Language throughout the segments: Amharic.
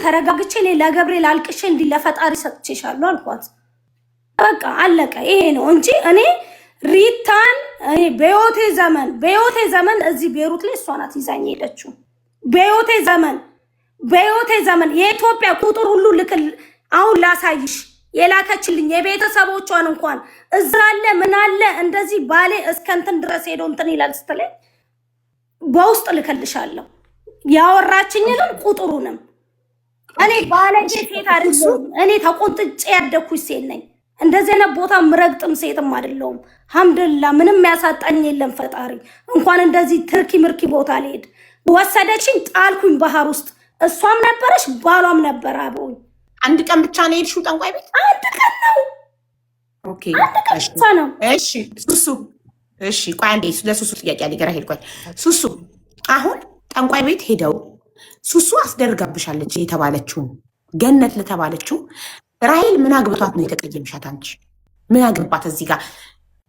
ተረጋግቼ ለገብርኤል አልቅሼ እንዲለፈጣሪ ሰጥቼሻለሁ አልኳት። በቃ አለቀ። ይሄ ነው እንጂ እኔ ሪታን እኔ በዮቴ ዘመን እዚህ ቤሩት ላይ እሷ ናት ይዛኝ ሄደችው። በዮቴ ዘመን የኢትዮጵያ ቁጥር ሁሉ ልክል አሁን ላሳይሽ የላከችልኝ የቤተሰቦቿን እንኳን እዛ አለ ምን አለ እንደዚህ ባሌ እስከንትን ድረስ ሄዶ እንትን ይላል ስትለኝ በውስጥ ልከልሻለሁ። ያወራችኝን ቁጥሩንም እኔ ባለጌ ሴት አይደለሁም። እኔ ተቆንጥጬ ያደኩሽ ሴት ነኝ። እንደዚህ አይነት ቦታ ምረግጥም ሴትም አይደለሁም። አልሐምዱሊላህ ምንም ያሳጣኝ የለም ፈጣሪ። እንኳን እንደዚህ ትርኪ ምርኪ ቦታ ልሄድ ወሰደችኝ፣ ጣልኩኝ ባህር ውስጥ። እሷም ነበረች ባሏም ነበር አብሮኝ። አንድ ቀን ብቻ ነው የሄድሽው ጠንቋይ ቤት? አንድ ቀን ነው። ኦኬ አንድ ቀን ብቻ ነው። እሺ ሱሱ፣ እሺ ቆይ አንዴ ለሱሱ ጥያቄ አለ። ገራ ሄድኳል። ሱሱ አሁን ጠንቋይ ቤት ሄደው ሱሱ አስደርጋብሻለች የተባለችው ገነት ለተባለችው ራሄል ምን አግብቷት ነው የተቀየምሻት? አንቺ ምን አግብባት? እዚህ ጋር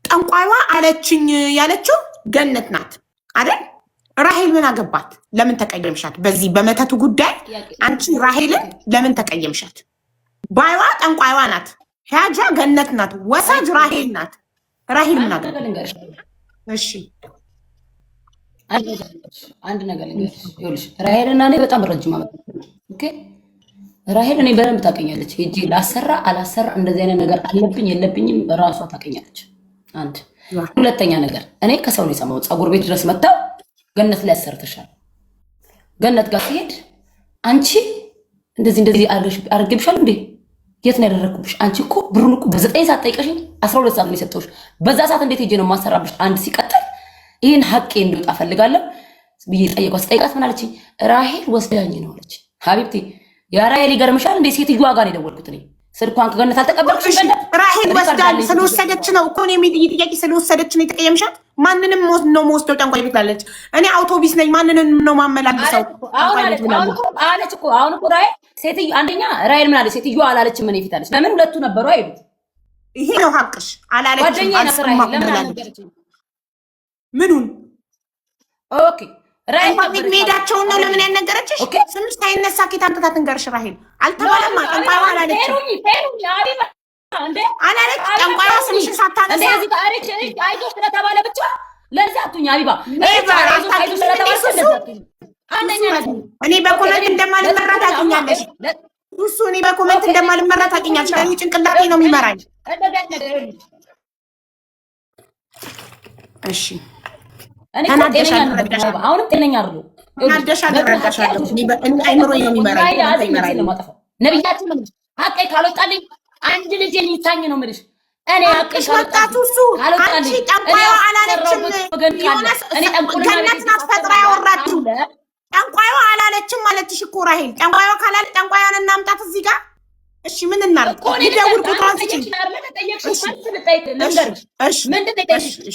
ጠንቋይዋ አለችኝ ያለችው ገነት ናት አይደል? ራሄል ምን አገባት? ለምን ተቀየምሻት? በዚህ በመተቱ ጉዳይ አንቺ ራሄልን ለምን ተቀየምሻት? ባይዋ ጠንቋይዋ ናት፣ ሂያጃ ገነት ናት፣ ወሳጅ ራሄል ናት። ራሄል ምን አገባት? እሺ አንድ ነገር ልንገርሽ፣ ራሄልና እኔ በጣም ረጅም ዓመት ኦኬ። ራሄል እኔ በደንብ ታውቀኛለች። ሄጄ ላሰራ አላሰራ እንደዚህ አይነት ነገር አለብኝ የለብኝም ራሷ ታውቀኛለች። አንድ ሁለተኛ ነገር እኔ ከሰው ነው የሰማሁት። ፀጉር ቤት ድረስ መጣው ገነት ላይ ያሰርተሻል። ገነት ጋር ሲሄድ አንቺ እንደዚህ አድርጌብሻል እንዴ? የት ነው ያደረኩብሽ? አንቺ እኮ ብሩን እኮ በ9 ሰዓት ጠይቀሽኝ 12 ሰዓት ነው የሰጠሁሽ። በዛ ሰዓት እንዴት ሄጄ ነው ማሰራብሽ? አንድ ሲቀጥል ይህን ሀቄ እንዲወጣ ፈልጋለሁ ብዬ ጠየቋት። ስጠይቃት ምን አለችኝ? ራሄል ወስዳኝ ነው አለች። ሀቢብቲ የራሄል ይገርምሻል እንዴ? ሴትዮዋ ጋር ነው የደወልኩት እኔ። ስልኳን ከገነት አልተቀበልኩሽ። ራሄል ወስዳል ስለወሰደች ነው እኮ ነው ጥያቄ። ስለወሰደች ነው የተቀየምሻት? ማንንም ነው መወስደው ጠንቋይ ቤት ላለች። እኔ አውቶቢስ ነኝ ማንንም ነው ማመላልሰው አለች እኮ። አሁን እኮ ራሄል ሴትዮ አንደኛ ራሄል ምን አለች? ሴትዮዋ አላለችም ምን ይፊት አለች። ለምን ሁለቱ ነበሩ አይሉት? ይሄ ነው ሀቅሽ። አላለችም። ጓደኛዬ ናት ራሄል። ለምን አልነገረችኝ? ምኑን? ኦኬ ራሄል ሜዳቸውን ነው ለምን ያልነገረችሽ? ስምሽ ሳይነሳ ኬት አምጥታ ትንገርሽ? ራሄል አልተባለማ። ጠንቋይዋ አላለችም አላለች። ጠንቋይዋ ስምሽን ሳታነሳ አይዞሽ ስለተባለ ብቻ ለዚህ አቱኝ አቢባ እኔ በኮመንት እንደማልመራ ታውቂኛለሽ። እሱ እኔ በኮመንት እንደማልመራ ታውቂኛለሽ። ለእኔ ጭንቅላቴ ነው የሚመራኝ። እሺ አሁንም ጤነኛ አሉ ነብያችን ሀቄ ካልወጣልኝ አንድ ልጅ ሊታኝ ነው የምልሽ። እኔ ሀቄ ወጣቱ እሱ አንቺ ጠንቋይዋ አላለችም። ገነት ናት ፈጥራ ያወራችሁ። ጠንቋይዋ አላለችም ማለትሽ እኮ ራሄል። ጠንቋይዋ ካላለ ጠንቋይዋን እናምጣት እዚህ ጋር። እሺ ምን እናድርግ? ይደውል ቁጥሯን ስጪኝ።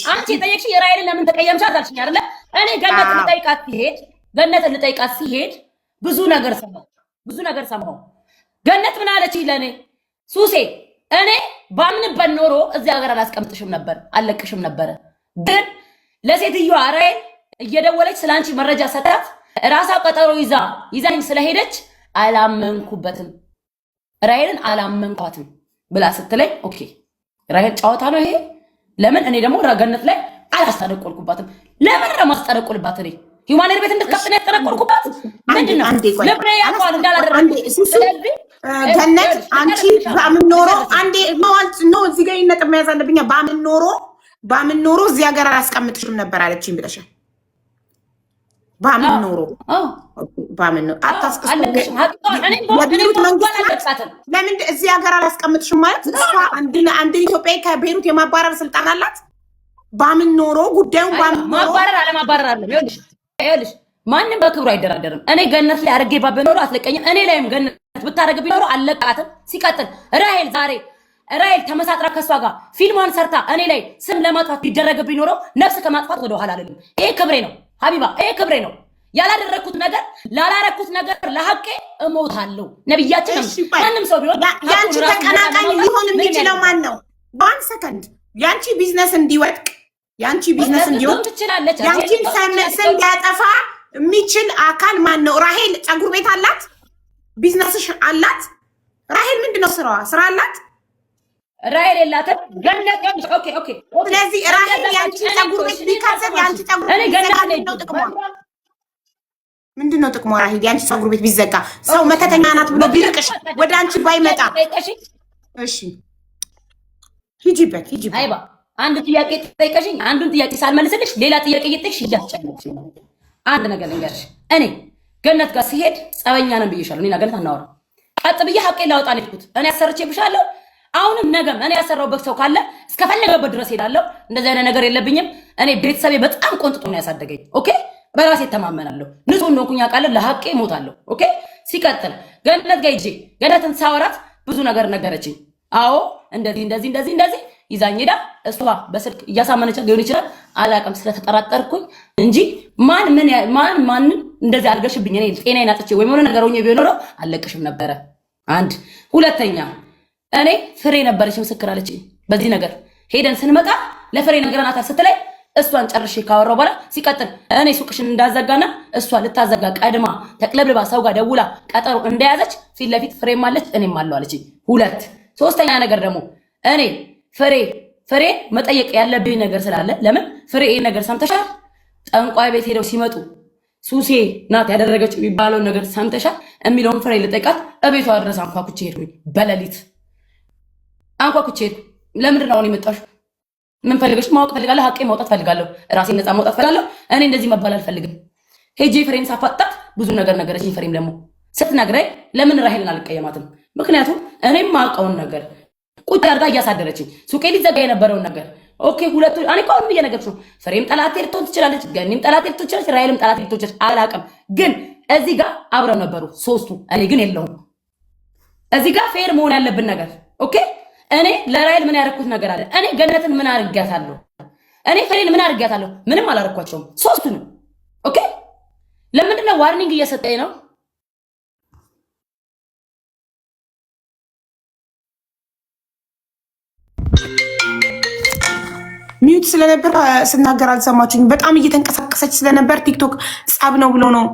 አንቺ የጠየቅሽ የራሄልን ለምን ተቀየምሻት አልሽኝ አይደለ? እኔ ገነትን ልጠይቃት ሲሄድ ብዙ ነገር ሰማሁ። ገነት ምን አለች ለእኔ? ሱሴ እኔ ባምንበት ኖሮ እዚህ ሀገር አላስቀምጥሽም ነበር፣ አለቅሽም ነበረ። ግን ለሴትዮዋ ራሄል እየደወለች ስለ አንቺ መረጃ ሰጣት። ራሷ ቀጠሮ ይዛኝ ስለሄደች አላመንኩበትም። ራሄልን አላመንኳትም ብላ ስትለኝ ኦኬ ራሄል ጨዋታ ነው ይሄ። ለምን እኔ ደግሞ ገነት ላይ አላስጠነቆልኩባትም? ለምን ለማስጠነቆልባት እኔ ሂውማን ቤት እንድትከፍት ነው ያስጠነቆልኩባት? ምንድነው ልብሬ ያቋል እንዳላደረገ። ስለዚህ ገነት አንቺ ባምን ኖሮ አንዴ ነው እዚህ ጋር ይነጥብ መያዝ አለብኛ። ባምን ኖሮ እዚህ ሀገር አላስቀምጥሽም ነበር አለችኝ ብለሻል። ባምን ኖሮ ለምን እዚህ ሀገር አላስቀምጥሽም ማለት እሷ አንድ ኢትዮጵያዊ ከቤሩት የማባረር ስልጣን አላት። ባምን ኖሮ ጉዳዩን ማባረር አለማባረር አለ። ይኸውልሽ ማንም በክብሩ አይደራደርም። እኔ ገነት ላይ አድርጌ ባበኖሮ አትለቀኝም። እኔ ላይም ገነት ብታረግ ቢኖር አለቃትም። ሲቀጥል ራሄል ተመሳጥራ ከሷ ጋር ፊልሟን ሰርታ እኔ ላይ ስም ለማጥፋት ቢደረግ ቢኖረው ነፍስ ከማጥፋት ወደ ኋላ አይደለም። ይሄ ክብሬ ነው ሀቢባ፣ ይሄ ክብሬ ነው። ያላደረኩት ነገር ላላረኩት ነገር ለሐቄ እሞታለሁ። ነብያችን ማንም ሰው ቢሆን ያንቺ ተቀናቃኝ ሊሆን የሚችለው ማን ነው? በአንድ ሰከንድ ያንቺ ቢዝነስ እንዲወድቅ ያንቺ ቢዝነስ እንዲወድቅ ትችላለች። ያንቺን ስም ሊያጠፋ የሚችል አካል ማን ነው? ራሄል ፀጉር ቤት አላት። ቢዝነስሽ አላት ራሄል። ምንድነው ስራዋ? ስራ አላት ራሄል የላትም። ገነት ኦኬ ኦኬ። ስለዚህ ራሄል ያንቺ ፀጉር ቤት ቢካሰብ ያንቺ ፀጉር ቤት ቢዘጋ ምንድነው ጥቅሟ? ራሄል ያንቺ ፀጉር ቤት ቢዘጋ ሰው መተተኛ ናት ብሎ ቢርቅሽ ወደ አንቺ ባይመጣ እሺ ሂጂበት አይባ አንድ ጥያቄ ጠይቀሽኝ አንዱን ጥያቄ ሳልመልስልሽ ሌላ ጥያቄ እየጠየቅሽ እያስጨነቅሽ ነው። አንድ ነገር ልንገርሽ፣ እኔ ገነት ጋር ሲሄድ ጸበኛ ነን ብዬሻለሁ። እኔና ገነት አናወራ። ቀጥ ብዬ ሀቄን ላወጣ ነው የሄድኩት። እኔ አሰርቼብሻለሁ። አሁንም ነገም እኔ ያሰራሁበት ሰው ካለ እስከፈለገበት ድረስ ሄዳለሁ። እንደዚህ አይነት ነገር የለብኝም። እኔ ቤተሰቤ በጣም ቆንጥጦ ነው ያሳደገኝ። ኦኬ፣ በራሴ ተማመናለሁ። ንጹህ እንደሆንኩኝ አውቃለሁ። ለሀቄ እሞታለሁ። ኦኬ። ሲቀጥል ገነት ጋር ሂጄ ገነትን ሳወራት ብዙ ነገር ነገረችኝ። አዎ እንደዚህ ይዛኝ ሄዳ እሷ በስልክ እያሳመነች ሊሆን ይችላል አላውቅም፣ ስለተጠራጠርኩኝ እንጂ ማንም እንደዚህ አድርገሽብኝ እኔ ጤናዬን አጥቼ ወይም የሆነ ነገር ሆኜ ቢሆን ኖሮ አልለቅሽም ነበረ። አንድ ሁለተኛ እኔ ፍሬ ነበረች ምስክር አለችኝ። በዚህ ነገር ሄደን ስንመጣ ለፍሬ ነገርናታል ስትለኝ እሷን ጨርሼ ካወራው በኋላ ሲቀጥል እኔ ሱቅሽን እንዳዘጋና እሷ ልታዘጋ ቀድማ ተቅለብልባ ሰው ጋር ደውላ ቀጠሮ እንደያዘች ፊት ለፊት ፍሬም አለች እኔም አለው አለችኝ። ሁለት ሶስተኛ ነገር ደግሞ እኔ ፍሬ መጠየቅ ያለብኝ ነገር ስላለ ለምን ፍሬ ይሄን ነገር ሰምተሻል? ጠንቋይ ቤት ሄደው ሲመጡ ሱሴ ናት ያደረገችው የሚባለውን ነገር ሰምተሻል የሚለውን ፍሬ ልጠይቃት እቤቷ ድረስ አንኳኩቼ ሄድኩኝ። በሌሊት አንኳኩቼ ሄድኩ። ለምንድን ነው አሁን የመጣሽው? ምን ፈልገሽ? ማወቅ ፈልጋለሁ። ሀቄ ማውጣት ፈልጋለሁ። ራሴን ነፃ ማውጣት ፈልጋለሁ። እኔ እንደዚህ መባል አልፈልግም። ሄጄ ፍሬን ሳፋጣት ብዙ ነገር ነገረችኝ። ፍሬም ደግሞ ስትነግረኝ ለምን ራሄልን አልቀየማትም? ምክንያቱም እኔም ማውቀውን ነገር ቁጭ አድርጋ እያሳደረችኝ ሱቄ ሊዘጋ የነበረውን ነገር ኦኬ። ሁለቱ እኔ እኮ አሁንም እየነገርኩሽ ነው። ፍሬም ጠላቴ ልትሆን ትችላለች፣ ገኒም ጠላቴ ልትሆን ትችላለች፣ ራሄልም ጠላቴ ልትሆን ትችላለች። አላውቅም፣ ግን እዚህ ጋር አብረው ነበሩ ሶስቱ። እኔ ግን የለሁም። እዚህ ጋር ፌር መሆን ያለብን ነገር ኦኬ። እኔ ለራሄል ምን ያደረኩት ነገር አለ? እኔ ገነትን ምን አድርጊያታለሁ? እኔ ፍሬን ምን አድርጊያታለሁ? ምንም አላደረኳቸውም ሶስቱንም። ኦኬ። ለምንድን ነው ዋርኒንግ እየሰጠኝ ነው? ሚዩት ስለነበር ስናገር አልሰማችሁኝ። በጣም እየተንቀሳቀሰች ስለነበር ቲክቶክ ጸብ ነው ብሎ ነው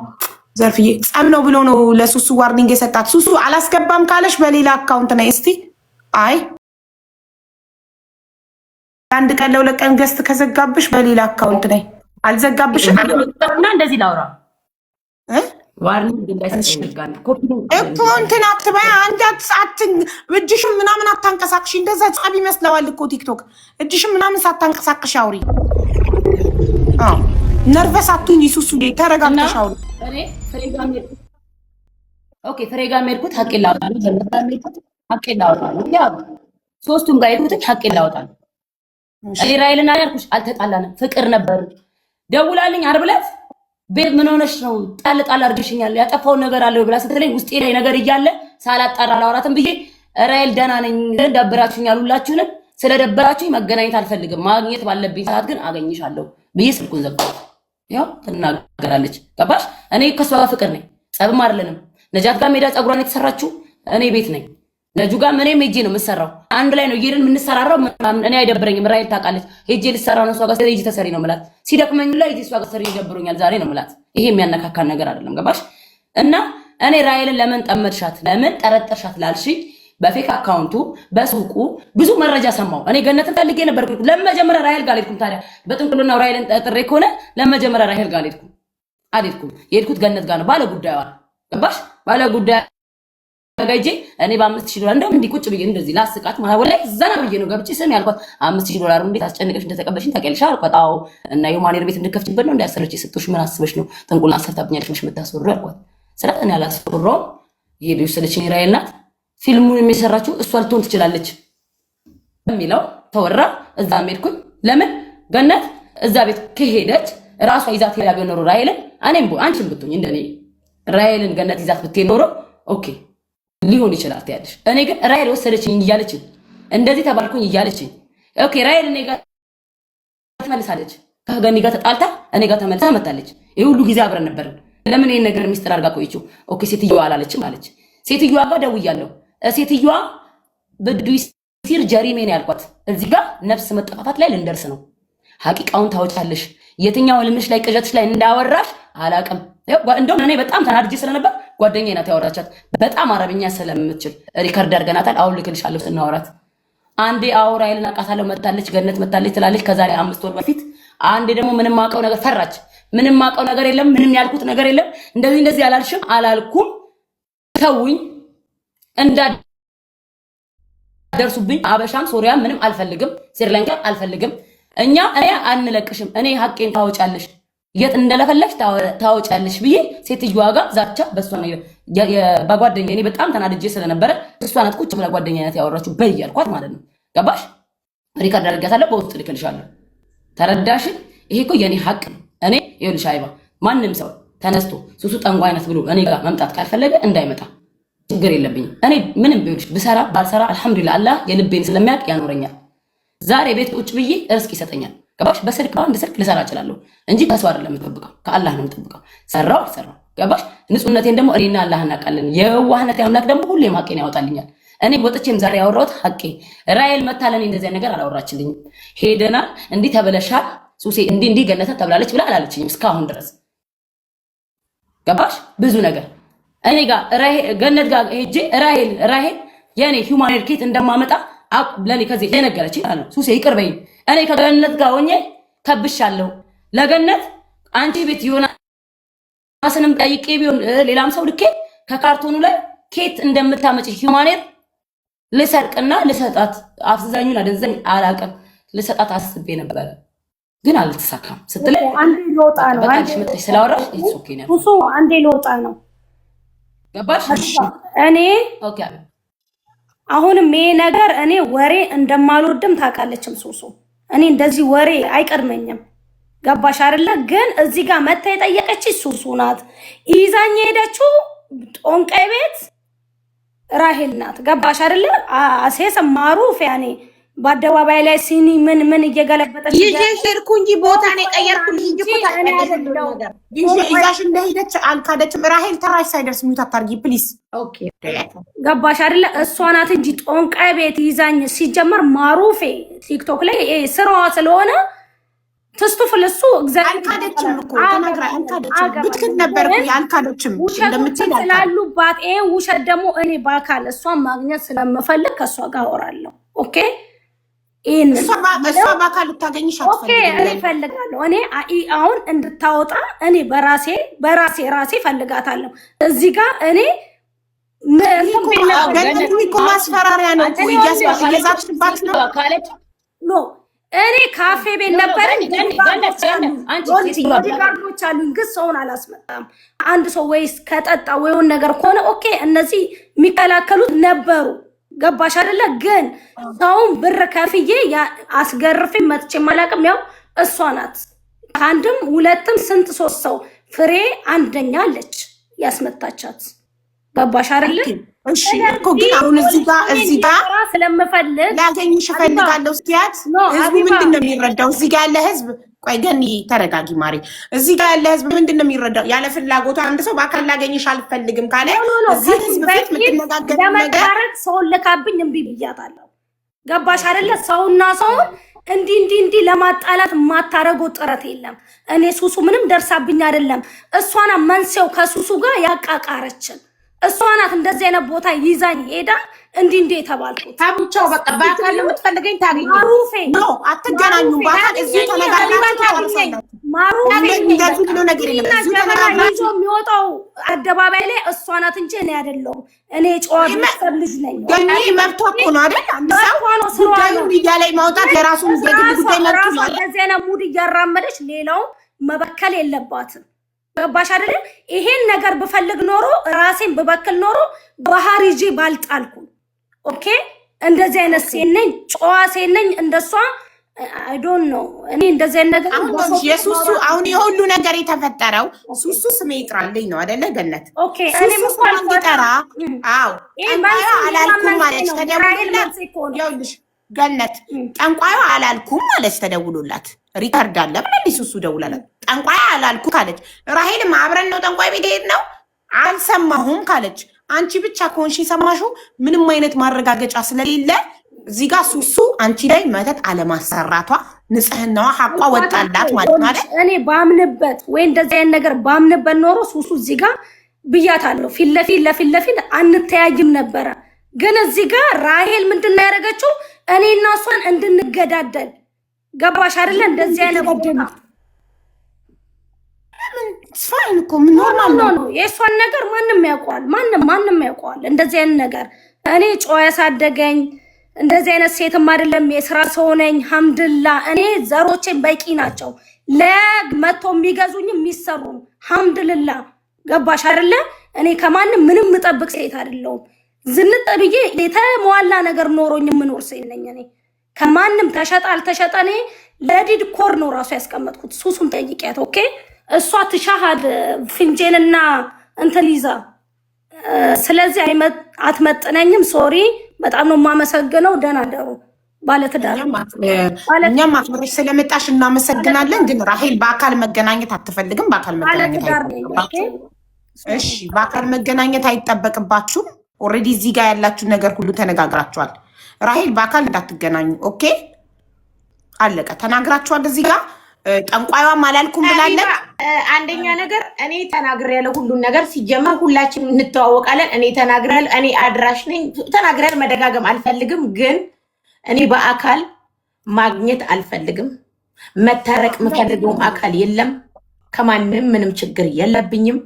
ዘርፍዬ ጸብ ነው ብሎ ነው ለሱሱ ዋርኒንግ የሰጣት። ሱሱ አላስገባም ካለሽ በሌላ አካውንት ነይ እስቲ። አይ አንድ ቀን ለሁለት ቀን ገስት ከዘጋብሽ በሌላ አካውንት ነይ። አልዘጋብሽ እና እንደዚህ ላውራ ዋርኒንግ እንዳይሰጥልጋል እኮ እንትን አትበይ። አንዳት ሰዓትን እጅሽም ምናምን አታንቀሳቅሽ። እንደዛ ጻብ ይመስለዋል እኮ ቲክቶክ። እጅሽም ምናምን ሳታንቀሳቅሽ አውሪ። አዎ ነርቨስ አትሁኝ። ሱሱ ተረጋግተሽ አውሪ። እኔ ፍሬ ጋር ሄድኩት ሀቄን ላወጣ ነው። ዘመድ ጋር ሄድኩት ሀቄን ላወጣ ነው። ያው ሶስቱም ጋር ሄድኩት ሀቄን ላወጣ ነው። እኔ ራሄልና ያልኩሽ አልተጣላንም፣ ፍቅር ነበር። ደውላልኝ ዓርብ ዕለት ቤት ምን ሆነሽ ነው ጣል አድርገሽኛል ያጠፋውን ነገር አለው ብላ ስትለኝ ውስጤ ላይ ነገር እያለ ሳላጣራ አላወራትም ብዬ ራሄል ደህና ነኝ ደብራችሁኛል፣ ሁላችሁንም ስለደበራችሁኝ መገናኘት አልፈልግም፣ ማግኘት ባለብኝ ሰዓት ግን አገኝሻለሁ ብዬ ስልኩን ዘጋሁት። ያው ትናገራለች። ገባሽ? እኔ ከሷ ጋር ፍቅር ነኝ፣ ጸብም አይደለንም። ነጃት ጋር ሜዳ ፀጉሯን የተሰራችው እኔ ቤት ነኝ። ነጁ ጋር እኔም ሄጄ ነው የምሰራው። አንድ ላይ ነው እየሄድን የምንሰራራው። እኔ አይደብረኝም። ራሄል ታውቃለች። ሄጄ ልሰራ ነው እሷ ጋር ሄጄ ተሰሪ ነው የምላት። ሲደክመኝ ላይ ሄጄ እሷ ጋር ተሰሪ ይደብሮኛል ዛሬ ነው የምላት። ይሄ የሚያነካካን ነገር አይደለም። ገባሽ? እና እኔ ራሄልን ለምን ጠመድሻት ለምን ጠረጠርሻት ላልሽ በፌክ አካውንቱ በሱቁ ብዙ መረጃ ሰማው። እኔ ገነትን ፈልጌ ነበር። ለመጀመሪያ ራሄል ጋር አልሄድኩም። ታዲያ በጥንቅሉና ራሄልን ጠርጥሬ ከሆነ ለመጀመሪያ ራሄል ጋር አልሄድኩም። የሄድኩት ገነት ጋር ነው። ባለ ጉዳዩ ገባሽ? ባለ ጉዳዩ ጋይጄ እኔ $5000 እንደውም እንዲህ ቁጭ ብዬ እንደዚህ ላስቃት ወላሂ ዘና ብዬ ነው ገብቼ ስም ያልኳት $5000 እንዴት አስጨነቀሽ እንደተቀበልሽኝ ታውቂያለሽ አልኳት። አዎ እና የማኔር ቤት እንድከፍችበት ነው እንዳያሰረች የሰጡሽ ምን አስበሽ ነው ጥንቁልና አሰርታብኛለሽ ምሽ የምታስወሩ አልኳት። ስለዚህ እኔ አላስወራው ይሄዱ ስለችኝ ራሄል ናት ፊልሙን የሚሰራችው እሷ ልትሆን ትችላለች በሚለው ተወራ። እዛ ሄድኩኝ። ለምን ገነት እዛ ቤት ከሄደች ራሷ ይዛት ሄዳ ቢኖር ራሄልን እኔም አንቺም ብትሆኝ እንደኔ ራሄልን ገነት ይዛት ብትኖር ኦኬ ሊሆን ይችላል ታያለሽ። እኔ ግን ራሄል ወሰደችኝ እያለችኝ እንደዚህ ተባልኩኝ እያለችኝ ኦኬ ራሄል እኔ ጋር ተመልሳለች። ከገኒ ጋር ተጣልታ እኔ ጋር ተመልሳ መጣለች። ይሄ ሁሉ ጊዜ አብረን ነበርን። ለምን ይሄን ነገር ሚስጥር አድርጋ ቆይችው? ኦኬ ሴትዮዋ አላለችም አለች። ሴትዮዋ ጋር ደውያለሁ። ሴትዮዋ በዱይ ሲር ጀሪሜ ነው ያልኳት። እዚህ ጋር ነፍስ መጠፋፋት ላይ ልንደርስ ነው። ሐቂቃውን ታወጫለሽ። የትኛው ልምሽ ላይ ቅዠትሽ ላይ እንዳወራሽ አላቅም። እንደውም እኔ በጣም ተናድጄ ስለነበር ጓደኛዬ ናት ያወራቻት። በጣም አረብኛ ስለምትችል ሪከርድ አድርገናታል። አሁን ልክልሻለሁ ስናወራት። አንዴ ራሔልን አውቃታለሁ መታለች፣ ገነት መታለች ትላለች ከዛሬ 5 ወር በፊት። አንዴ ደግሞ ምንም አውቀው ነገር ፈራች። ምንም አውቀው ነገር የለም፣ ምንም ያልኩት ነገር የለም፣ እንደዚህ አላልሽም አላልኩም፣ ተውኝ እንዳደርሱብኝ። አበሻም ሶሪያ ምንም አልፈልግም፣ ስሪላንካ አልፈልግም። እኔ አንለቅሽም፣ እኔ ሐቄን ታወጫለሽ፣ የት እንደለፈለሽ ታወጫለሽ ብዬ ሴትዮዋ ጋር ዛቻ በሷ ነው በጓደኛዬ። እኔ በጣም ተናድጄ ስለነበረ እሷ ናት ቁጭ ብላ ጓደኛዬ ናት ያወራችሁ በይ ያልኳት ማለት ነው። ገባሽ? ሪካርድ አድርጋታለሁ፣ በውስጥ ልክልሻለሁ። ተረዳሽ? ይሄ እኮ የኔ ሐቅ ነው። እኔ ይኸውልሽ አይባ ማንም ሰው ተነስቶ ሱሱ ጠንቋይ አይነት ብሎ እኔ ጋር መምጣት ካልፈለገ እንዳይመጣ፣ ችግር የለብኝም። እኔ ምንም ቢሆንሽ ብሰራ ባልሰራ አልሐምዱሊላህ አላህ የልቤን ስለሚያውቅ ያኖረኛል። ዛሬ ቤት ቁጭ ብዬ ርስቅ ይሰጠኛል። ገባሽ? በስልክ አንድ ስልክ ልሰራ እችላለሁ እንጂ ከሰው አይደለም የምጠብቀው፣ ከአላህ ነው የምጠብቀው። ሰራው አልሰራው። ገባሽ? ንጹህነቴን ደግሞ እኔና አላህ እናውቃለን። የዋህነት አምላክ ደግሞ ሁሌም ሐቄን ያወጣልኛል። እኔ ወጥቼም ዛሬ ያወራሁት ሐቄ። ራሔል መታለኝ እንደዚህ ነገር አላወራችልኝም። ሄደናል እንዲህ ተበለሻል ሱሴ እንዲህ ገነተ ተብላለች ብላ አላለችኝም እስካሁን ድረስ። ገባሽ? ብዙ ነገር እኔ ጋር ገነት ጋር ሄጄ ራሔል የኔ ሂውማን ኬት እንደማመጣ ለኔ ከዚህ የነገረችኝ ማለት ነው። ሱሴ ይቅር በይኝ፣ እኔ ከገነት ጋር ሆኜ ከብሻለሁ። ለገነት አንቺ ቤት ዮናስንም ጠይቄ ቢሆን ሌላም ሰው ልኬ ከካርቶኑ ላይ ኬት እንደምታመጪ ሂውማን ልሰርቅና ልሰጣት፣ አፍዛኙን አደንዘኝ አላውቅም፣ ልሰጣት አስቤ ነበረ ግን አልተሳካም ስትለኝ አንዴ ልወጣ ነው። አንዴ ስላወራሽ ኢትስ ኦኬ ነው። ሱሱ አንዴ ልወጣ ነው። ገባሽ? እኔ ኦኬ። አሁንም ይሄ ነገር እኔ ወሬ እንደማልወድም ታውቃለችም ሱሱ። እኔ እንደዚህ ወሬ አይቀድመኝም። ገባሽ አይደለ? ግን እዚህ ጋር መታ የጠየቀች ሱሱ ናት። ይዛኝ ሄደችው ጦንቃይ ቤት ራሔል ናት። ገባሽ አይደለ? አሴስ ማሩፍ ያኔ በአደባባይ ላይ ሲኒ ምን እየገለበጠች ይሄርኩ እንጂ ቦታ ነው የቀየርኩልሽ እንጂ ቦታ አይደለም። ይዛሽ እንደሄደች አልካደችም። ራሔል ተራሽ ሳይደርስ ሚውት አታርጊ ፕሊዝ። ኦኬ ገባሽ አይደለ? እሷ ናት እንጂ ጦንቃይ ቤት ይዛኝ። ሲጀመር ማሩፌ ቲክቶክ ላይ ስራዋ ስለሆነ ትስቱፍልሱ እግዚአብሔር አልካደችም እኮ ተናግራ አልካደችም። ብትክል ነበር እኮ ያልካደችም እንደምትል ስላሉባት ውሸት ደግሞ እኔ በአካል እሷን ማግኘት ስለምፈልግ ከእሷ ጋር አወራለሁ። ኦኬ እሷ በአካል ልታገኝሽ አትፈልግም። እኔ እፈልጋለሁ። እኔ አሁን እንድታወጣ እኔ በራሴ ፈልጋታለሁ። እዚህ ጋር እኔ እኮ ማስፈራሪያ ነው እኮ እያዛችባት ነው ካለች ኖ እኔ ካፌ ቤት ነበረኝ። ጋርዶች አሉኝ ግን ሰውን አላስመጣም። አንድ ሰው ወይስ ከጠጣ ወይውን ነገር ከሆነ ኦኬ እነዚህ የሚከላከሉት ነበሩ። ገባሽ አይደለ? ግን ሰውን ብር ከፍዬ አስገርፌ መጥቼ ማላቅም። ያው እሷ ናት ከአንድም ሁለትም ስንት 3 ሰው ፍሬ አንደኛ አለች ያስመታቻት። ገባሽ አይደለ? እሺ እኮ ግን አሁን እዚህ ጋር ስለምፈልግ ላገኝሽ እፈልጋለሁ። እስኪያት ህዝቡ ምንድን ነው የሚረዳው? እዚህ ጋር ያለ ህዝብ ቆይ ገኒ ተረጋጊ ማሪ። እዚህ ጋር ያለ ህዝብ ምንድን ነው የሚረዳው? ያለ ፍላጎቱ አንድ ሰው በአካል ላገኝሽ አልፈልግም ካለ እዚህ ህዝብ ፊት የምትነጋገር ነገር ሰውን ልካብኝ እምቢ ብያታለሁ። ገባሽ አይደለ? ሰውና ሰውን እንዲህ ለማጣላት የማታረገው ጥረት የለም። እኔ ሱሱ ምንም ደርሳብኝ አይደለም። እሷና መንሴው ከሱሱ ጋር ያቃቃረችን እሷ ናት። እንደዚህ አይነት ቦታ ይዛኝ ሄዳ እንዲህ የተባልኩት ታብቻው በቃ በአካል የምትፈልገኝ ታገኝ ነው። አትገናኙም። በአካል እዚህ ተነጋግራችሁ ማሩፌ እንደዚህ ብሎ ነገር የለም። እዚህ ተነጋግራችሁ የሚወጣው አደባባይ ላይ እሷ ናት እንጂ እኔ አይደለሁም። እኔ ጨዋ ልጅ ነኝ። ገኒ መብቷ እኮ ነው አይደል? አንድ ሰው ጉዳዩ ሚዲያ ላይ ማውጣት የራሱን የግል ጉዳይ መብት ነው። እንደዚህ አይነት ሙድ እያራመደች ሌላው መበከል የለባትም። ገባሽ አይደለ? ይሄን ነገር ብፈልግ ኖሮ ራሴን ብበክል ኖሮ ባህር ይዤ ባልጣልኩ። ኦኬ እንደዚህ አይነት ሴት ነኝ፣ ጨዋ ሴት ነኝ። እንደሷ አይ ዶንት ኖ እኔ እንደዚህ አይነት ነገር አሁን የሱሱ አሁን የሁሉ ነገር የተፈጠረው ሱሱ ስሜ ይጥራልኝ ነው አይደለ? ገነት ኦኬ እኔ ሙስሊም እንዲጠራ ጠንቋዩ አላልኩም ማለች ተደውሎላት። ይኸውልሽ ገነት ጠንቋዩ አላልኩም ማለች ተደውሎላት። ሪካርድ አለ ብለሽ ሱሱ ደውላላት ጠንቋይ አላልኩ ካለች። ራሔልም አብረን ነው ጠንቋይ ቤት ሄድ ነው አልሰማሁም ካለች። አንቺ ብቻ ከሆንሽ የሰማሽው ምንም አይነት ማረጋገጫ ስለሌለ እዚህ ጋር ሱሱ አንቺ ላይ መተት አለማሰራቷ ንጽህናዋ ሐቋ ወጣላት ማለት ነው። እኔ ባምንበት ወይ እንደዚህ አይነት ነገር ባምንበት ኖሮ ሱሱ እዚህ ጋር ብያታለሁ። ፊት ለፊት አንተያይም ነበረ። ግን እዚህ ጋር ራሄል ምንድን ነው ያደረገችው? እኔና እሷን እንድንገዳደል ገባሽ አይደለ? እንደዚህ አይነት ስፋይን እኮ ኖርማል ነው። የእሷን ነገር ማንም ያውቀዋል። ማንም ያውቀዋል እንደዚህ አይነት ነገር። እኔ ጨዋ ያሳደገኝ እንደዚህ አይነት ሴትም አይደለም። የስራ ሰው ነኝ። ሐምድላ እኔ ዘሮቼን በቂ ናቸው ለመቶ የሚገዙኝ የሚሰሩ ሐምድላ ገባሽ አይደለ? እኔ ከማንም ምንም ምጠብቅ ሴት አይደለሁም። ዝንጥ ብዬ የተሟላ ነገር ኖሮኝ የምኖር ሴት ነኝ። እኔ ከማንም ተሸጣ አልተሸጠ እኔ ለዲድ ኮር ነው ራሱ ያስቀመጥኩት። ሱሱን ጠይቂያት። ኦኬ እሷ ትሻሃድ ፍንጄንና እንትን ይዛ ስለዚህ አትመጥነኝም። ሶሪ በጣም ነው የማመሰግነው። ደህና ደሩ ባለትዳር። እኛም አክብረሽ ስለመጣሽ እናመሰግናለን። ግን ራሄል በአካል መገናኘት አትፈልግም። በአካል መገናኘት አይጠበቅባችሁም። ኦልሬዲ እዚህ ጋር ያላችሁ ነገር ሁሉ ተነጋግራችኋል። ራሄል በአካል እንዳትገናኙ ኦኬ፣ አለቀ። ተናግራችኋል። እዚህ ጋር ጠንቋይዋም አላልኩም ብላለን። አንደኛ ነገር እኔ ተናግሬያለሁ ሁሉን ነገር። ሲጀመር ሁላችንም እንተዋወቃለን። እኔ ተናግሬያለሁ። እኔ አድራሽ ነኝ። ተናግሬያለሁ። መደጋገም አልፈልግም። ግን እኔ በአካል ማግኘት አልፈልግም። መታረቅ የምፈልገውም አካል የለም። ከማንም ምንም ችግር የለብኝም።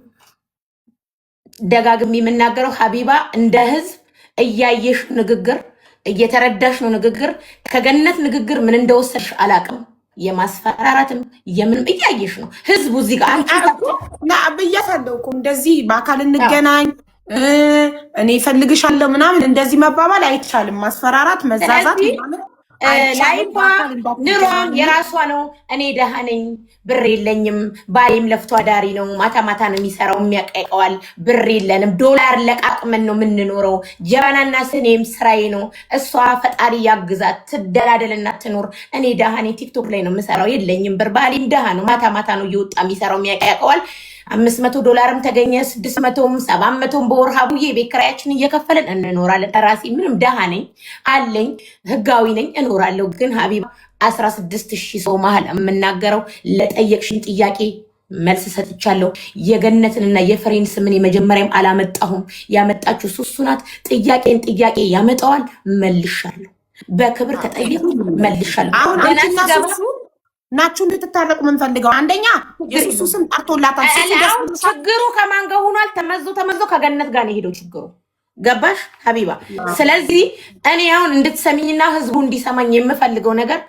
ደጋግሜ የምናገረው ሀቢባ እንደ ህዝብ እያየሽ ንግግር እየተረዳሽ ነው። ንግግር ከገነት ንግግር ምን እንደወሰድሽ አላውቅም። የማስፈራራትም የምንም እያየሽ ነው ህዝቡ እዚህ ጋር ብያታለሁ እኮ እንደዚህ በአካል እንገናኝ እኔ እፈልግሻለሁ ምናምን እንደዚህ መባባል አይቻልም። ማስፈራራት፣ መዛዛት ላይፏ ኑሯም የራሷ ነው። እኔ ደሃ ነኝ፣ ብር የለኝም። ባሌም ለፍቶ አዳሪ ነው። ማታ ማታ ነው የሚሰራው፣ የሚያቀቀዋል። ብር የለንም። ዶላር ለቃቅመን ነው የምንኖረው። ጀበናና ስኔም ስራዬ ነው። እሷ ፈጣሪ ያግዛት ትደላደልና ትኖር። እኔ ደሃ ነኝ፣ ቲክቶክ ላይ ነው የምሰራው፣ የለኝም ብር። ባሌም ደሃ ነው፣ ማታ ማታ ነው እየወጣ የሚሰራው፣ የሚያቀቀዋል። $500 ተገኘ 600ም 700ም በወር ሀቡዬ ቤት ኪራያችን እየከፈልን እንኖራለን። ራሴ ምንም ደሃ ነኝ አለኝ፣ ህጋዊ ነኝ፣ እኖራለሁ። ግን ሀቢባ 16,000 ሰው መሀል የምናገረው ለጠየቅሽን ጥያቄ መልስ ሰጥቻለሁ። የገነትንና የፍሬን ስምን የመጀመሪያም አላመጣሁም። ያመጣችሁ ሱሱ ናት። ጥያቄን ጥያቄ ያመጣዋል፣ መልሻለሁ። በክብር ተጠየቅ መልሻለሁ። አሁን ናችሁ እንድትታረቁ የምንፈልገው አንደኛ የሱሱ ስም ጠርቶላታል። ችግሩ ከማን ጋር ሆኗል? ተመዞ ከገነት ጋር ነው የሄደው ችግሩ። ገባሽ ሀቢባ? ስለዚህ እኔ አሁን እንድትሰሚኝና ህዝቡ እንዲሰማኝ የምፈልገው ነገር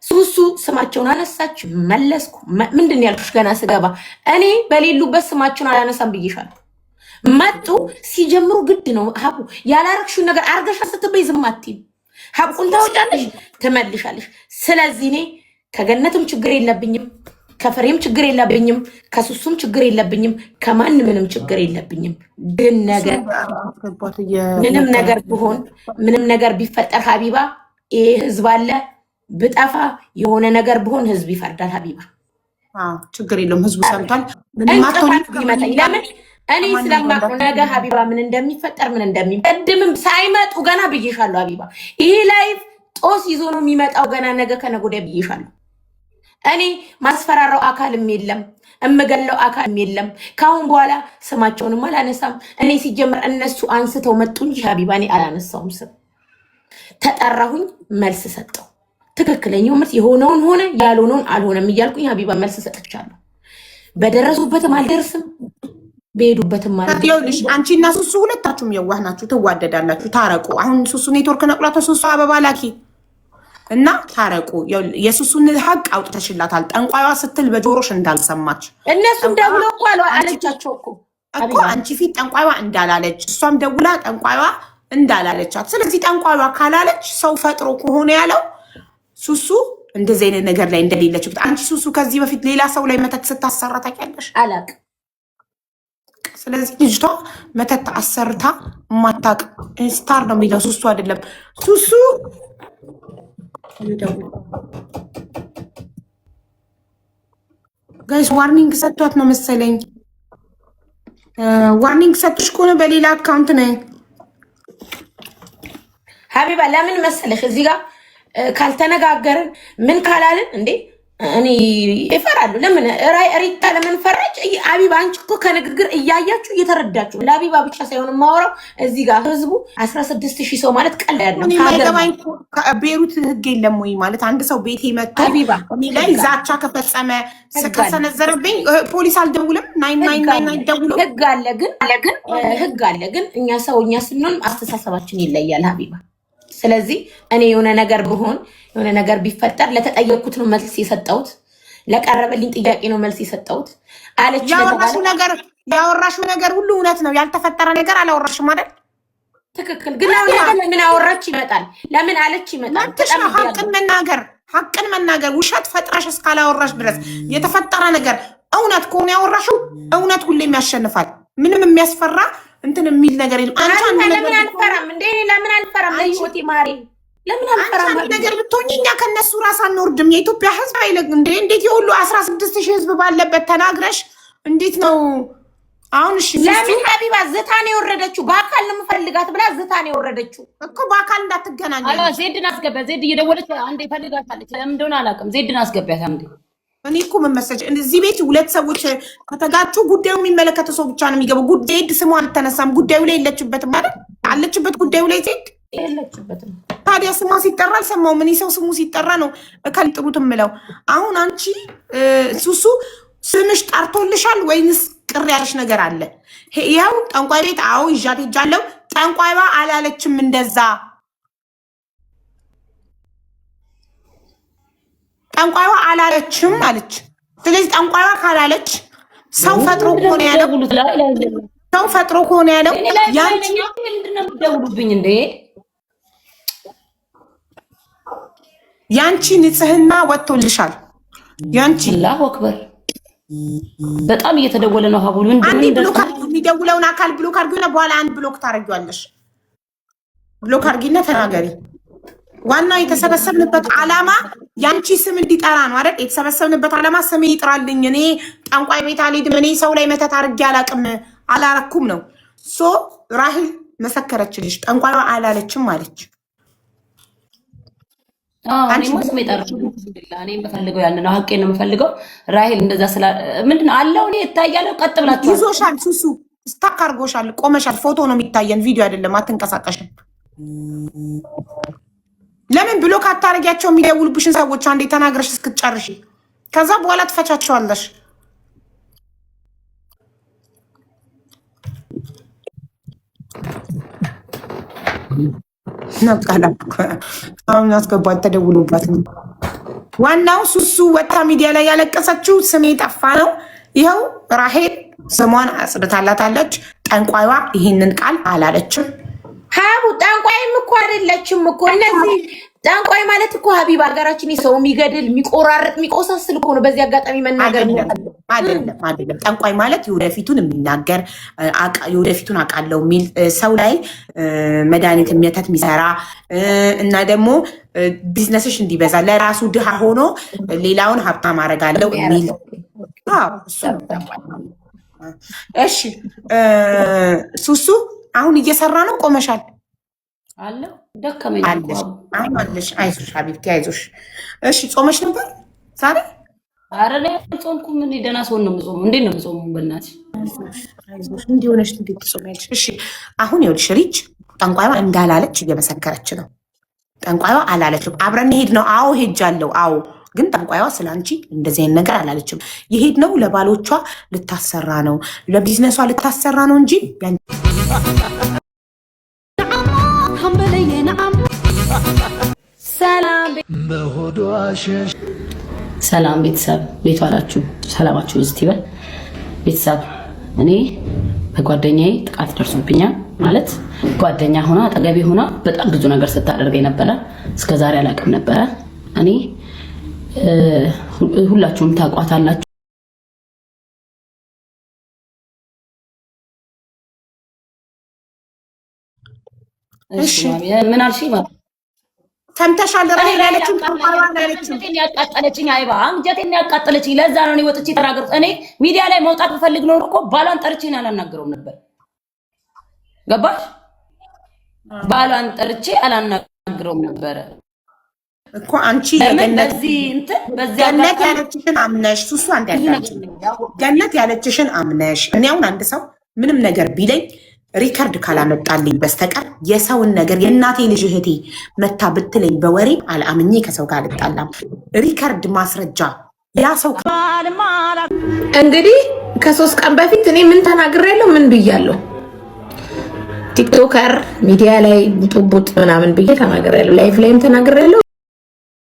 ሱሱ ስማቸውን አነሳች፣ መለስኩ። ምንድን ያልኩሽ ገና ስገባ እኔ በሌሉበት ስማቸውን አላነሳም ብዬሻለሁ። መጡ ሲጀምሩ ግድ ነው ሀቡ ያላረግሽው ነገር አርገሻ ስትበይ ዝም አትይም። ሀብቁን ታወጫለሽ፣ ትመልሻለሽ። ስለዚህ እኔ ከገነትም ችግር የለብኝም፣ ከፍሬም ችግር የለብኝም፣ ከሱሱም ችግር የለብኝም፣ ከማን ምንም ችግር የለብኝም። ግን ነገር ምንም ነገር ቢሆን ምንም ነገር ቢፈጠር ሀቢባ ይሄ ህዝብ አለ። ብጠፋ የሆነ ነገር ቢሆን ህዝብ ይፈርዳል። ሀቢባ ችግር የለውም፣ ህዝቡ ሰምቷል። ይመጣኝ ለምን እኔ ስለማውቀው ነገ ሀቢባ ምን እንደሚፈጠር ምን እንደሚቀድምም ሳይመጡ ገና ብዬሻለሁ። ሀቢባ ይሄ ላይፍ ጦስ ይዞ ነው የሚመጣው። ገና ነገ ከነገ ወዲያ ብዬሻለሁ። እኔ ማስፈራራው አካልም የለም፣ እምገለው አካልም የለም። ካሁን በኋላ ስማቸውንም አላነሳም። እኔ ሲጀምር እነሱ አንስተው መጡ እንጂ ሀቢባ እኔ አላነሳውም ስም። ተጠራሁኝ፣ መልስ ሰጠው። ትክክለኛው መልስ የሆነውን ሆነ ያልሆነውን አልሆነም እያልኩኝ ሀቢባ መልስ ሰጥቻለሁ። በደረሱበትም አልደርስም፣ በሄዱበትም ማለት ይኸውልሽ፣ አንቺ እና ሱሱ ሁለታችሁም የዋህ ናችሁ፣ ትዋደዳላችሁ። ታረቁ። አሁን ሱሱ ኔትወርክ ነቅሏት፣ ሱሱ አበባ ላኪ እና ታረቁ። የሱሱን ሀቅ አውጥተሽላታል። ጠንቋይዋ ስትል በጆሮሽ እንዳልሰማች እነሱም ደውሎ እኮ አለቻቸው እኮ አንቺ ፊት ጠንቋይዋ እንዳላለች እሷም ደውላ ጠንቋይዋ እንዳላለቻት። ስለዚህ ጠንቋይዋ ካላለች ሰው ፈጥሮ ከሆነ ያለው ሱሱ እንደዚህ አይነት ነገር ላይ እንደሌለችው። አንቺ ሱሱ ከዚህ በፊት ሌላ ሰው ላይ መተት ስታሰራ ታውቂያለሽ? አላውቅም። ስለዚህ ልጅቷ መተት አሰርታ ማታቅ ስታር ነው የሚለው ሱሱ አይደለም። ሱሱ ጋይስ ዋርኒንግ ሰጥቷት ነው መሰለኝ። ዋርኒንግ ሰጥሽ ከሆነ በሌላ አካውንት ነኝ። ሀቢባ ለምን መሰለሽ እዚህ ጋር ካልተነጋገርን ምን ካላልን እንዴ እኔ ይፈራሉ። ለምን ሪታ ለምን ፈራች? አቢባ አንቺ እኮ ከንግግር እያያችሁ እየተረዳችሁ ለአቢባ ብቻ ሳይሆን የማወራው እዚህ ጋር ህዝቡ 16,000 ሰው ማለት ቀላል ነው። ቤሩት ህግ የለም ወይ ማለት አንድ ሰው ቤቴ መጥቶ አቢባ እኔ ላይ ዛቻ ከፈጸመ ከሰነዘረብኝ ፖሊስ አልደውልም? 999 አይደውልም? ህግ አለ ግን እኛ ሰውኛ ስንሆን አስተሳሰባችን ይለያል አቢባ። ስለዚህ እኔ የሆነ ነገር ብሆን የሆነ ነገር ቢፈጠር ለተጠየቅኩት ነው መልስ የሰጠሁት፣ ለቀረበልኝ ጥያቄ ነው መልስ የሰጠሁት አለች። ያወራሽው ነገር ሁሉ እውነት ነው። ያልተፈጠረ ነገር አላወራሽም አይደል? ትክክል። ግን ለምን አወራች ይመጣል፣ ለምን አለች ይመጣል። ሀቅን መናገር ውሸት ፈጥረሽ እስካላወራሽ ድረስ የተፈጠረ ነገር እውነት ከሆነ ያወራሽው እውነት ሁሌም ያሸንፋል። ምንም የሚያስፈራ እንትን የሚል ነገር የለም። ለምን አልፈራም እንዴ? ለምን አልፈራም? ለህይወቴ ማሪ ለምን አልፈራም? ነገር ብትሆኚ እኛ ከነሱ ራስ አንወርድም። የኢትዮጵያ ህዝብ አይለቅ እንዴ? እንዴት የሁሉ 16,000 ህዝብ ባለበት ተናግረሽ እንዴት ነው አሁን? እሺ ለምን ሀቢባ ዝታ ነው የወረደችው? በአካል ነው የምፈልጋት ብላ ዝታ ነው የወረደችው እኮ። በአካል እንዳትገናኝ ዜድን አስገቢያት። ዜድ እየደወለች አንዴ ፈልጋታለች። ለምን እንደሆነ አላውቅም። ዜድን አስገቢያት አንዴ። እኔ እኮ ምን መሰለሽ እዚህ ቤት ሁለት ሰዎች ከተጋጩ ጉዳዩ የሚመለከተው ሰው ብቻ ነው የሚገባው። ጉዳይ ስሙ አልተነሳም። ጉዳዩ ላይ የለችበትም ማለት አለችበት። ጉዳዩ ላይ ዜድ የለችበትም። ታዲያ ስሟ ሲጠራ አልሰማሁም። እኔ ሰው ስሙ ሲጠራ ነው ከልጥሩት የምለው። አሁን አንቺ ሱሱ ስምሽ ጠርቶልሻል ወይንስ ቅር ያለሽ ነገር አለ? ይኸው ጠንቋይ ቤት አዎ ይዣት ሄጃለሁ። ጠንቋይዋ አላለችም እንደዛ። ጠንቋይዋ አላለችም አለች። ስለዚህ ጠንቋይዋ ካላለች ሰው ፈጥሮ ከሆነ ያለው ያንቺ ምንድነው የምትደውሉብኝ እንዴ? ያንቺ ንጽህና ወጥቶልሻል። ያንቺ አላሁ አክበር። በጣም እየተደወለ ነው። ሀቡል አንዴ ብሎክ የሚደውለውን አካል ብሎክ አድርጊና በኋላ አንድ ብሎክ ታደርጊዋለሽ። ብሎክ አድርጊና ተናገሪ። ዋናው የተሰበሰብንበት ዓላማ ያንቺ ስም እንዲጠራ ነው አይደል? የተሰበሰብንበት ዓላማ ስም ይጥራልኝ፣ እኔ ጠንቋይ ቤት አልሄድም፣ እኔ ሰው ላይ መተት አድርጌ አላረኩም ነው። ሶ ራሂል መሰከረችልሽ፣ ጠንቋይ አላለችም አለች። እኔ የምፈልገው ያን ነው። ሀቄን ነው የምፈልገው። ራሂል እንደዛ ስላ ምንድን አለው እኔ እታያለሁ። ቀጥ ብላችሁ ይዞሻል። ሱሱ ስታክ አድርጎሻል። ቆመሻል። ፎቶ ነው የሚታየን፣ ቪዲዮ አይደለም። አትንቀሳቀሽም። ለምን ብሎክ አታረጊያቸው? የሚደውሉብሽን ሰዎች አንዴ ተናግረሽ እስክትጨርሺ ከዛ በኋላ ትፈቻቸዋለሽ። አሁን አስገባት ተደውሎባት ነው። ዋናው ሱሱ ወጣ ሚዲያ ላይ ያለቀሰችው ስሜ ጠፋ ነው። ይኸው ራሄል ስሟን አጽድታላታለች። ጠንቋይዋ ይህንን ቃል አላለችም። ሀቡ ጠንቋይም እኮ አይደለችም እኮ። እነዚህ ጠንቋይ ማለት እኮ ሀቢብ ሀገራችን ሰው የሚገድል የሚቆራርጥ የሚቆሳስል እኮ ነው። በዚህ አጋጣሚ መናገር አይደለም። ጠንቋይ ማለት የወደፊቱን የሚናገር የወደፊቱን አውቃለሁ የሚል ሰው ላይ መድኃኒት የሚያተት የሚሰራ እና ደግሞ ቢዝነስሽ እንዲበዛ ለራሱ ድሃ ሆኖ ሌላውን ሀብታም አደርጋለሁ የሚል እሺ ሱሱ አሁን እየሰራ ነው። ቆመሻል አለ ደከመኝ አለሽ። አይዞሽ ሀቢብቲ አይዞሽ። እሺ ጾመሽ ነበር ዛሬ? ኧረ እኔ ጾምኩም። ምን ደህና ሰው ነው የምጾመው። እንዴት ነው የምጾመው? በእናትሽ አይዞሽ። እንዲህ ሆነሽ እንዴት ትጾሚያለሽ? እሺ አሁን ይኸውልሽ ሪች ጠንቋይዋ እንዳላለች እየመሰከረች ነው። ጠንቋይዋ አላለችም። አብረን ሄድ ነው። አዎ ሄጃለሁ። አዎ ግን ጠንቋይዋ ስላንቺ እንደዚህ አይነት ነገር አላለችም። የሄድ ነው ለባሎቿ ልታሰራ ነው፣ ለቢዝነሷ ልታሰራ ነው እንጂ ሰላም ቤተሰብ፣ ቤት ዋላችሁ፣ ሰላማችሁ ይስጥ ይበል። ቤተሰብ እኔ በጓደኛዬ ጥቃት ደርሶብኛል። ማለት ጓደኛ ሆና አጠገቤ ሆና በጣም ብዙ ነገር ስታደርገኝ ነበረ። እስከዛሬ አላውቅም ነበረ። እኔ ሁላችሁም ታውቋታላችሁ። እሺ ምን አልሽ? ሰምተሻል? አንጀቴን ያቃጠለችኝ አይባ፣ አንጀቴን ያቃጠለችኝ። ለዛ ነው እኔ ወጥቼ ተናገርኩት። እኔ ሚዲያ ላይ መውጣት ብፈልግ ኖር እኮ ባሏን ጠርቼ አላናግረውም ነበር። ገባሽ? ባሏን ጠርቼ አላናግረውም ነበረ። እኮ አንቺ ገነት ያለችሽን አምነሽ ሱሱ አንተ ያለችሽ ገነት ያለችሽን አምነሽ እኔ አሁን አንድ ሰው ምንም ነገር ቢለኝ ሪከርድ ካላመጣልኝ በስተቀር የሰውን ነገር የእናቴ ልጅ እህቴ መታ ብትለኝ በወሬ አልአምኜ ከሰው ጋር አልጣላም። ሪከርድ ማስረጃ ያ ሰው እንግዲህ ከ3 ቀን በፊት እኔ ምን ተናግሬያለሁ? ምን ብያለሁ? ቲክቶከር ሚዲያ ላይ ቡጥቡጥ ምናምን ብዬ ተናግሬያለሁ። ላይፍ ላይም ተናግሬያለሁ።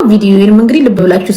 ቪዲዮዬንም እንግዲህ ልብ ብላችሁ